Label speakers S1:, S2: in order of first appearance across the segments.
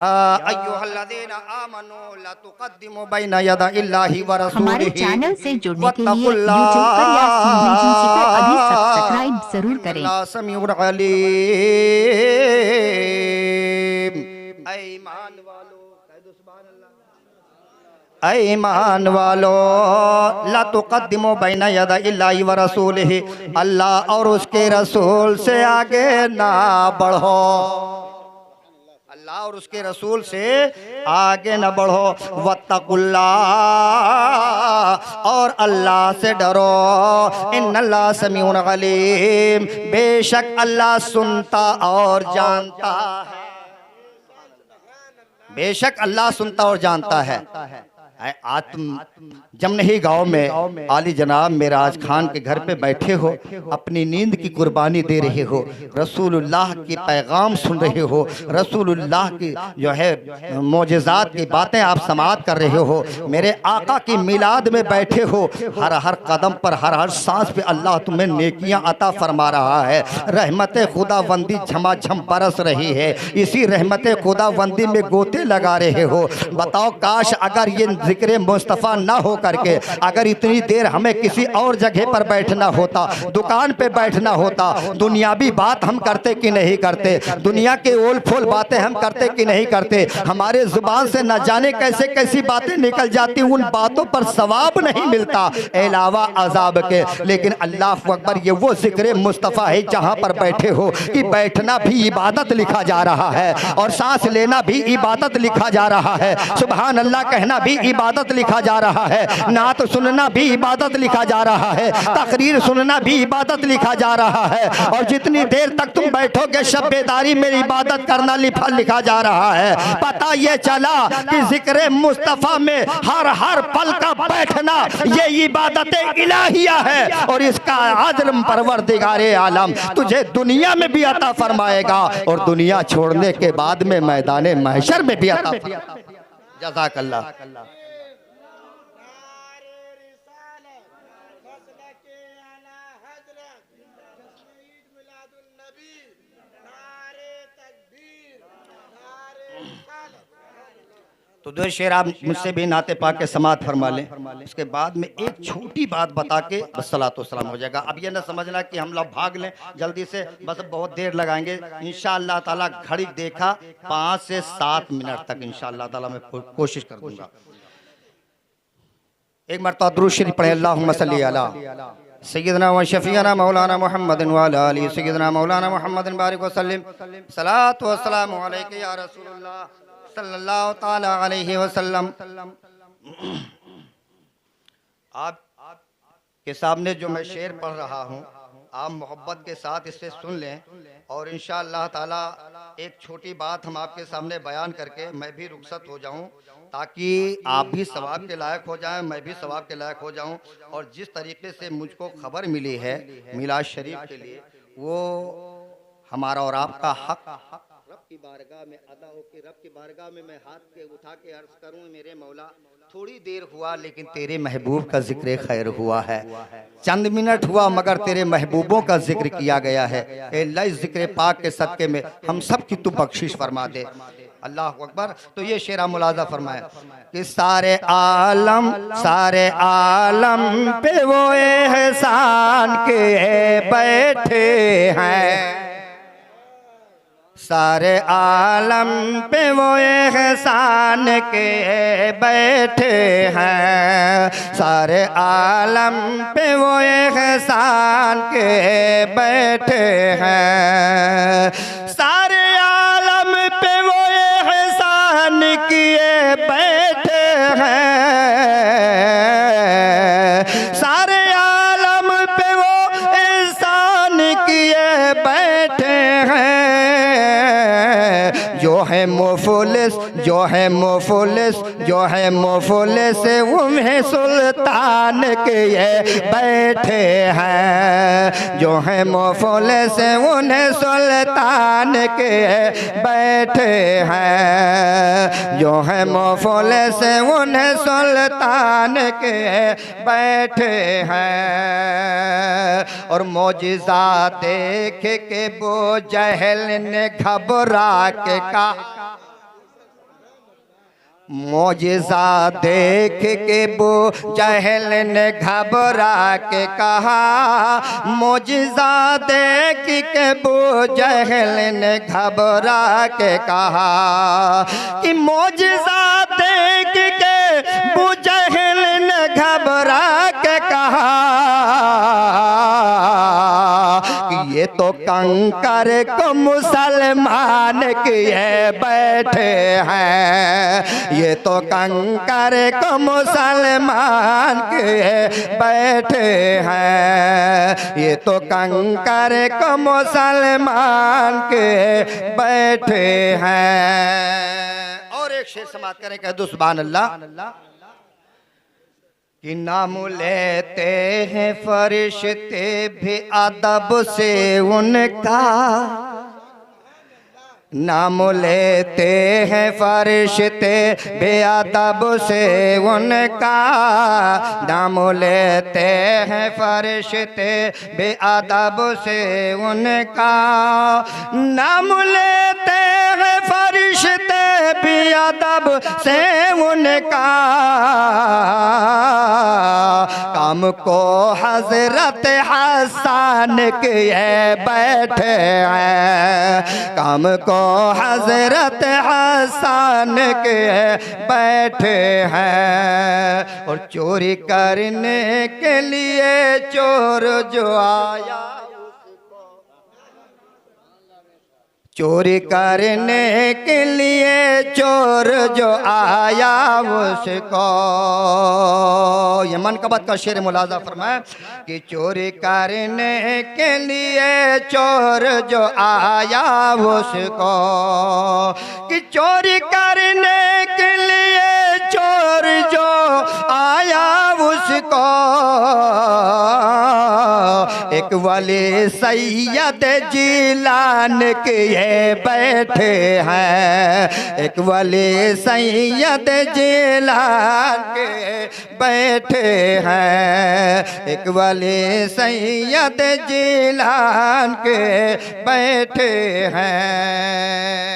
S1: हमारे चैनल से जुड़ने के लिए यूट्यूब पर या इमरजेंसी पर अभी सब्सक्राइब जरूर करें।
S2: ईमान वालो ला तुक़द्दिमू बैना यदा इल्लाहि व रसूलिही, अल्लाह और उसके रसूल से आगे ना बढ़ो। अल्लाह और उसके रसूल से आगे न बढ़ो। वत्तकुल्लाह, और अल्लाह से डरो। इन्नल्लाह समीउन अलीम, बेशक अल्लाह सुनता और जानता है। बेशक अल्लाह सुनता और जानता है। आत्म जमनही गांव में आली जनाब मेराज खान के घर पे बैठे हो, अपनी नींद की कुर्बानी दे रहे हो, रसूलुल्लाह की पैगाम सुन रहे हो, रसूलुल्लाह की जो है मोजज़ात की बातें आप समाअत कर रहे हो, मेरे आका की मिलाद में बैठे हो। हर हर कदम पर, हर हर सांस पे अल्लाह तुम्हें नेकियां अता फरमा रहा है। रहमत खुदावंदी झमाझम बरस रही है। इसी रहमत खुदावंदी में गोते लगा रहे हो। बताओ, काश अगर ये जिक्र मुस्तफ़ा ना हो करके अगर इतनी देर हमें किसी और जगह पर बैठना होता, दुकान पे बैठना होता, दुनियावी बात हम करते कि नहीं करते, दुनिया के ओल फोल बातें हम करते कि नहीं करते, हमारे जुबान से न जाने कैसे कैसी बातें निकल जाती, उन बातों पर सवाब नहीं मिलता अलावा अजाब के। लेकिन अल्लाह अकबर, ये वो जिक्र मुस्तफ़ा है जहाँ पर बैठे हो कि बैठना भी इबादत लिखा जा रहा है और सांस लेना भी इबादत लिखा जा रहा है। सुभान अल्लाह कहना भी इबादत लिखा जा रहा है। नात सुनना भी इबादत लिखा जा रहा है। तकरीर सुनना भी इबादत लिखा जा रहा है। और जितनी देर तक तुम बैठोगे शब्बेदारी में इबादत करना लिखा जा रहा है। पता ये चला कि जिक्र मुस्तफ़ा में हर हर पल का बैठना ये इबादत इलाहिया है। और इसका अजर परवरदिगारे आलम तुझे दुनिया में भी अता फरमाएगा और दुनिया छोड़ने के बाद में मैदान महशर में भी अता फरमाएगा। जज़ाकल्लाह। तो दो शेर आप मुझसे भी नाते पाक के समात फरमा लें। उसके बाद में एक छोटी बात बता के सलातो सलाम हो जाएगा। अब ये ना समझना कि हम लोग भाग लें जल्दी से, बस बहुत देर लगाएंगे। इंशाअल्लाह ताला घड़ी देखा 5 से 7 मिनट तक इंशाअल्लाह ताला मैं कोशिश कर दूंगा। एक मरतबा दुरूद शरीफ पढ़े, अल्लाहुम्मा सल्ली अला सय्यदना व शफीअना मौलाना मुहम्मदिन व अला आलि सय्यदना मौलाना मुहम्मदिन बारिक व सल्लिम। सलातो व सलामु अलैका या रसूलुल्लाह सल्लल्लाहु ताला अलैहि वसल्लम। आप के सामने जो मैं शेर पढ़ रहा हूँ, आप मोहब्बत के साथ इसे सुन लें और इंशाअल्लाह ताला एक छोटी बात हम आपके सामने बयान करके मैं भी रुखसत हो जाऊं, ताकि आप भी सवाब के लायक हो जाएं, मैं भी सवाब के लायक हो जाऊं। और जिस तरीके से मुझको खबर मिली है मिलाद शरीफ के लिए, वो हमारा और आपका हक रब की बारगाह में अदा हो के रब की बारगाह में मैं हाथ के उठा के अर्ज करूं, मेरे मौला थोड़ी देर हुआ लेकिन तेरे महबूब का जिक्र खैर हुआ है। चंद मिनट हुआ मगर तेरे महबूबों का जिक्र किया गया है। अल्लाह इस जिक्र पाक के सदके में हम सब की तू बख्शिश फरमा दे। अल्लाह अकबर। तो ये शेरा मुलाजा फरमाया कि सारे आलम पे वो एहसान के बैठे हैं, सारे आलम पे वो एहसान के बैठे हैं, सारे आलम पे वो एहसान के बैठे हैं, सारे आलम पे वो एहसान किए बैठे हैं, सारे आलम पे वो एहसान किए बैठे हैं। जो है मुफलिस जो है मुफलिस जो है मुफलिस उन्हें सुल्तान के ये बैठे हैं, जो है मुफलिस उन्हें सुल्तान के बैठे हैं, जो है मुफलिस उन्हें सुल्तान के बैठे हैं। और मौजिज़ा देख के वो जहल ने घबरा के कहा, मौजिज़ा देख के वो जहल ने घबरा के कहा, मौजिज़ा देख के वो जहल ने घबरा के कहा कि मौजिज़ा देख के वो जहल ने घबरा के कहा कि ये तो कंकर को मुसलमान किए बैठे हैं, ये तो कंकर को मुसलमान किए बैठे हैं, ये तो कंकर को मुसलमान के बैठे हैं। और एक शेर समाप्त करें, कह दो सुभान अल्लाह। कि नाम लेते हैं फरिश्ते भी अदब से उनका, नाम लेते हैं फरिश्ते बेअदब से उनका, नाम लेते हैं फरिश्ते बेअदब से उनका, नाम लेते हैं फरिश्ते बेअदब से उनका, काम को हजरत हसन किए बैठे हैं, काम को हजरत हसन के बैठे हैं। और चोरी करने के लिए चोर जो आया, चोरी करने के लिए चोर जो आया उसको, ये मनकबत का शेर मुलाजा फरमाया कि चोरी करने के लिए चोर जो आया उसको, कि चोरी करने के लिए चोर जो आया उसको, एक वली सैयद जिलान के बैठे हैं, एक वली सैयद जिलान के बैठे हैं, एक वली सैयद जिलान के बैठे हैं।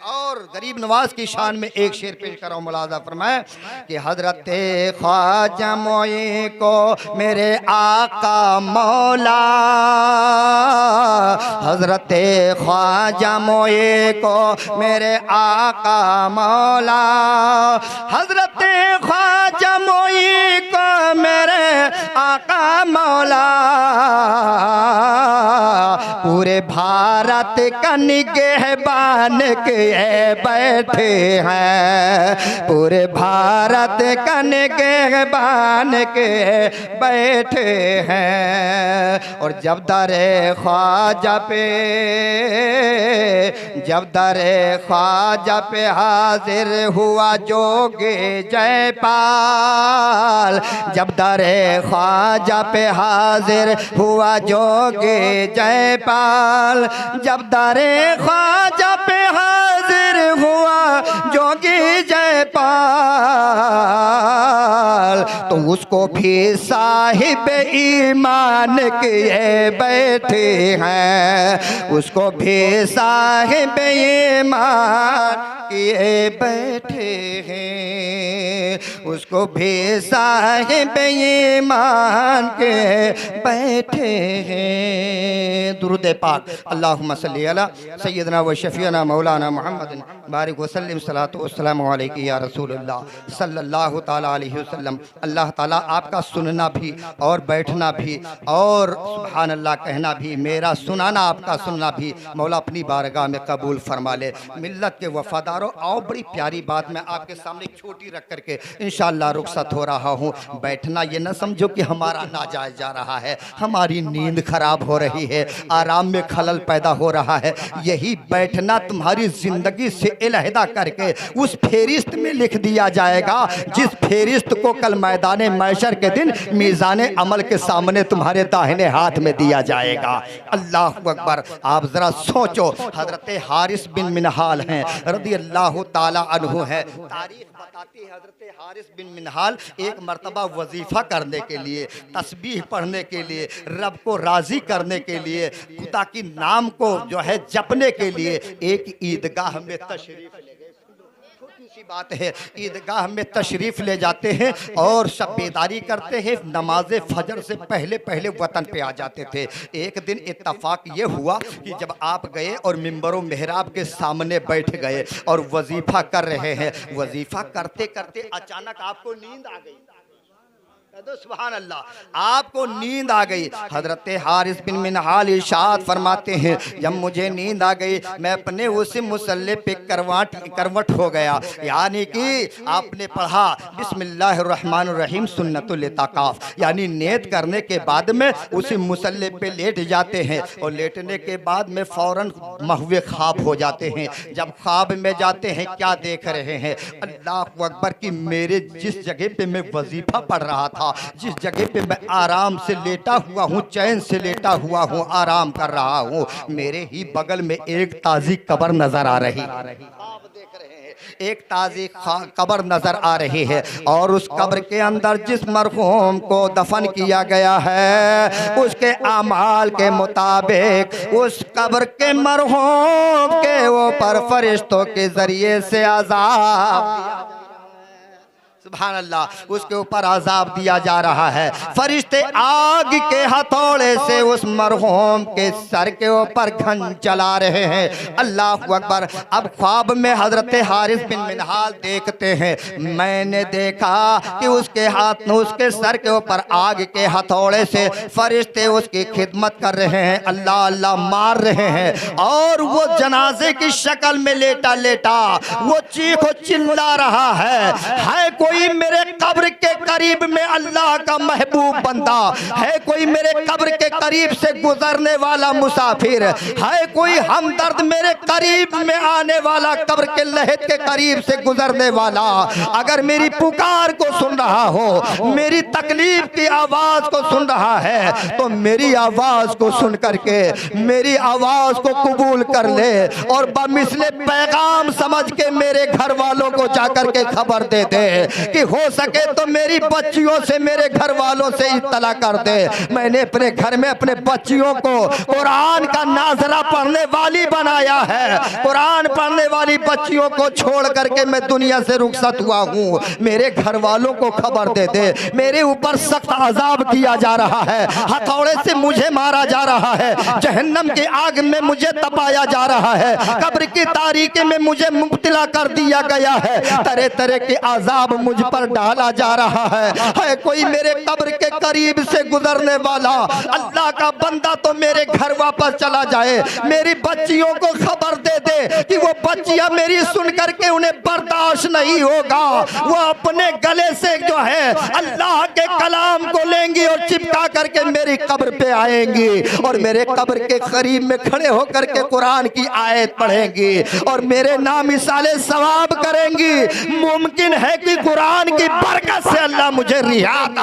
S2: और गरीब नवाज की शान में एक शेर पेश कर रहा हूँ, मुलाजा फरमाए कि हजरत ख्वाजा मोई को मेरे आका मौला, हजरत ख्वाजा मोई को मेरे आका मौला, हजरत ख्वाजा मोई को मेरे आका मौला, पूरे भारत का निगहबान के बैठे हैं, पूरे भारत का निगहबान के बैठे हैं। और जब दरे ख्वाजा पे, जब दरे ख्वाजा पे हाजिर हुआ जोगे जयपाल, जब दरे ख्वाजा पे हाजिर हुआ जोगे जयपाल, जब दरे ख्वाजा पे हाजिर हुआ जोगी जयपाल, तो उसको भी साहिब ईमान किए बैठे हैं, उसको भी साहिब ईमान किए बैठे हैं, उसको भी साहिब ईमान के बैठे हैं। दुरूद पाक अल्लाहुम्मा सल्ली अला सय्यदना व शफीना मौलाना मुहम्मद बारिक वसल्लम सलातो वस्सलामु अलैका या रसूलल्लाह सल्लल्लाहु ताला अलैहि वसल्लम। अल्लाह ताला आपका सुनना भी और बैठना भी और सुभान अल्लाह कहना भी, मेरा सुनाना आपका सुनना भी मौला अपनी बारगाह में कबूल फरमा ले। मिल्लत के वफादारों, आओ बड़ी प्यारी बात मैं आपके सामने छोटी रख करके इंशाअल्लाह रुखसत हो रहा हूँ। बैठना ये न समझो कि हमारा नाजायज जा रहा है, हमारी नींद खराब हो रही है, आराम में खलल पैदा हो रहा है। यही बैठना तुम्हारी जिंदगी से अलहदा करके उस फेरिस्त में लिख दिया जाएगा जिस फेरिस्त को कल मैदान मैशर के दिन मीज़ान अमल के सामने तुम्हारे दाहिने हाथ में दिया जाएगा। अल्लाह अकबर। आप जरा सोचो, हजरत हारिस बिन मिनहाल हैं रदी अल्लाह ताला अन्हु है। तारीख बताती है हजरत हारिस बिन मिनहाल एक मर्तबा वजीफा करने के लिए, तस्बीह पढ़ने के लिए, रब को राजी करने के लिए, खुदा की नाम को जो है जपने के लिए एक ईदगाह में तशरीफ ले गए। छोटी सी बात है, ईदगाह में तशरीफ ले जाते हैं और सब बेदारी करते हैं, नमाज फजर से पहले पहले वतन पे आ जाते थे। एक दिन इत्तफाक ये हुआ कि जब आप गए और मिंबरों मेहराब के सामने बैठ गए और वजीफा कर रहे हैं, वजीफा करते करते अचानक आपको नींद आ गई। सुभान अल्लाह, आपको नींद आ गई। हजरत हारिस बिन मिनहाल इरशाद फरमाते हैं, जब मुझे नींद आ गई मैं अपने उसी मुसल्ले पे करवट हो गया। यानी कि आपने पढ़ा बिस्मिल्लाहिर्रहमानिर्रहीम सुन्नतुल इताकाफ, यानी नियत करने के बाद में उसी मुसल्ले पे लेट जाते हैं और लेटने के बाद में फौरन महवे ख्वाब हो जाते हैं। जब ख्वाब में जाते हैं क्या देख रहे हैं, अल्लाह अकबर की मेरे जिस जगह पे मैं वजीफा पढ़ रहा था, जिस जगह पे मैं आराम से लेटा हुआ हूँ, चैन से लेटा हुआ हूँ, आराम कर रहा हूँ, मेरे ही बगल में एक ताजी कब्र नजर आ रही। आप देख रहे हैं एक ताजी कब्र नजर आ रही है और उस कब्र के अंदर जिस मरहूम को दफन किया गया है उसके अमाल के मुताबिक उस कब्र के मरहूम के ऊपर फरिश्तों के जरिए से अज़ाब, सुभान अल्लाह, उसके ऊपर अजाब दिया जा रहा है। फरिश्ते आग के हथौड़े से उस मरहूम के सर के ऊपर घन चला रहे हैं। अल्लाह अकबर। अब ख्वाब में हजरत हारिस बिन मिनहाल देखते हैं, मैंने देखा कि उसके हाथ में उसके सर के ऊपर आग के हथौड़े से फरिश्ते उसकी खिदमत कर रहे हैं, अल्लाह अल्लाह मार रहे हैं और वो जनाजे की शक्ल में लेटा लेटा वो चीखो चिल्ला रहा है कोई मेरे कब्र के करीब में अल्लाह का महबूब बंदा है, कोई मेरे कब्र के करीब से गुजरने वाला मुसाफिर है, कोई हमदर्द मेरे करीब में आने वाला, कब्र के लहद के करीब से गुजरने वाला अगर मेरी पुकार को सुन रहा हो, मेरी तकलीफ की आवाज को सुन रहा है तो मेरी आवाज को सुन करके मेरी आवाज को कबूल कर ले और बमिसले पैगाम समझ के मेरे घर वालों को जाकर के खबर दे दे कि हो सके तो मेरी बच्चियों से, मेरे घर वालों से इत्तला कर दे। मैंने अपने घर में अपने बच्चियों को कुरान का नाजरा पढ़ने वाली बनाया है, कुरान पढ़ने वाली बच्चियों को छोड़ करके मैं दुनिया से रुखसत हुआ हूँ। मेरे घर वालों को खबर दे दे, मेरे ऊपर सख्त अजाब किया जा रहा है, हथौड़े से मुझे मारा जा रहा है, जहन्नम की आग में मुझे तपाया जा रहा है, कब्र की तारीकी में मुझे मुब्तला कर दिया गया है, तरह तरह के अजाब मुझ पर डाला जा रहा है कोई मेरे कब्र के करीब से गुजरने वाला अल्लाह का बंदा तो मेरे घर वापस चला जाए, मेरी बच्चियों को खबर दे दे कि वो बच्चियां मेरी सुन करके उन्हें बर्दाश्त नहीं होगा, वो अपने गले से जो है अल्लाह के कलाम को लेंगी और चिपका करके मेरी कब्र पे आएंगी और मेरे कब्र के करीब में खड़े होकर के कुरान की आयत पढ़ेंगी और मेरे नामिसाले सवाब करेंगी। मुमकिन है कि कुरान की बरकत से अल्लाह मुझे रियात